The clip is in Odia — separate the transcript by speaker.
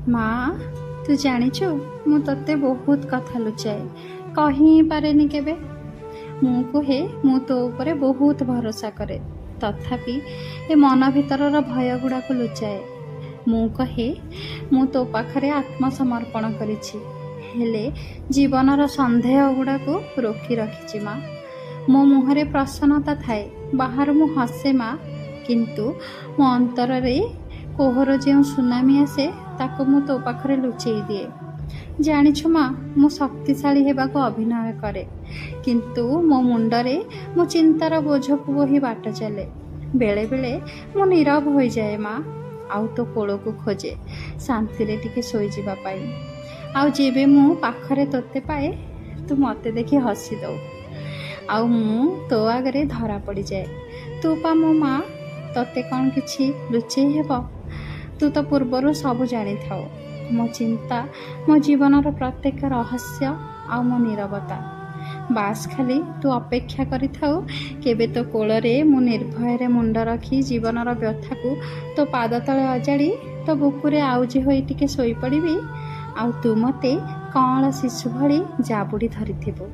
Speaker 1: ମାଆ, ତୁ ଜାଣିଛୁ ମୁଁ ତତେ ବହୁତ କଥା ଲୁଚାଏ, କହି ହିଁ ପାରେନି କେବେ। ମୁଁ କୁହେ ମୁଁ ତୋ ଉପରେ ବହୁତ ଭରସା କରେ, ତଥାପି ଏ ମନ ଭିତରର ଭୟ ଗୁଡ଼ାକୁ ଲୁଚାଏ। ମୁଁ କହେ ମୁଁ ତୋ ପାଖରେ ଆତ୍ମସମର୍ପଣ କରିଛି, ହେଲେ ଜୀବନର ସନ୍ଦେହ ଗୁଡ଼ାକୁ ରୋକି ରଖିଛି ମା। ମୋ ମୁହଁରେ ପ୍ରସନ୍ନତା ଥାଏ, ବାହାରୁ ମୁଁ ହସେ ମା, କିନ୍ତୁ ମୋ ଅନ୍ତରରେ କୋହର ଯେଉଁ ସୁନାମି ଆସେ ତାକୁ ମୁଁ ତୋ ପାଖରେ ଲୁଚେଇ ଦିଏ। ଜାଣିଛୁ ମା, ମୁଁ ଶକ୍ତିଶାଳୀ ହେବାକୁ ଅଭିନୟ କରେ, କିନ୍ତୁ ମୋ ମୁଣ୍ଡରେ ମୁଁ ଚିନ୍ତାର ବୋଝକୁ ବୋହି ବାଟ ଚାଲେ। ବେଳେବେଳେ ମୁଁ ନୀରବ ହୋଇଯାଏ ମା, ଆଉ ତୋ କୋଳକୁ ଖୋଜେ ଶାନ୍ତିରେ ଟିକେ ଶୋଇଯିବା ପାଇଁ। ଆଉ ଯେବେ ମୁଁ ପାଖରେ ତୋତେ ପାଏ, ତୁ ମୋତେ ଦେଖି ହସି ଦଉ, ଆଉ ମୁଁ ତୋ ଆଗରେ ଧରା ପଡ଼ିଯାଏ। ତୁ ପା ମୋ ମା, ତୋତେ କ'ଣ କିଛି ଲୁଚେଇ ହେବ? ତୁ ତ ପୂର୍ବରୁ ସବୁ ଜାଣିଥାଉ, ମୋ ଚିନ୍ତା, ମୋ ଜୀବନର ପ୍ରତ୍ୟେକ ରହସ୍ୟ ଆଉ ମୋ ନୀରବତା। ବାସ୍ ଖାଲି ତୁ ଅପେକ୍ଷା କରିଥାଉ, କେବେ ତୋ କୋଳରେ ମୁଁ ନିର୍ଭୟରେ ମୁଣ୍ଡ ରଖି ଜୀବନର ବ୍ୟଥାକୁ ତୋ ପାଦ ତଳେ ଅଜାଡ଼ି ତୋ ବୁକୁରେ ଆଉଜି ହୋଇ ଟିକେ ଶୋଇପଡ଼ିବି, ଆଉ ତୁ ମୋତେ କଅଁଳ ଶିଶୁ ଭଳି ଜାବୁଡ଼ି ଧରିଥିବୁ।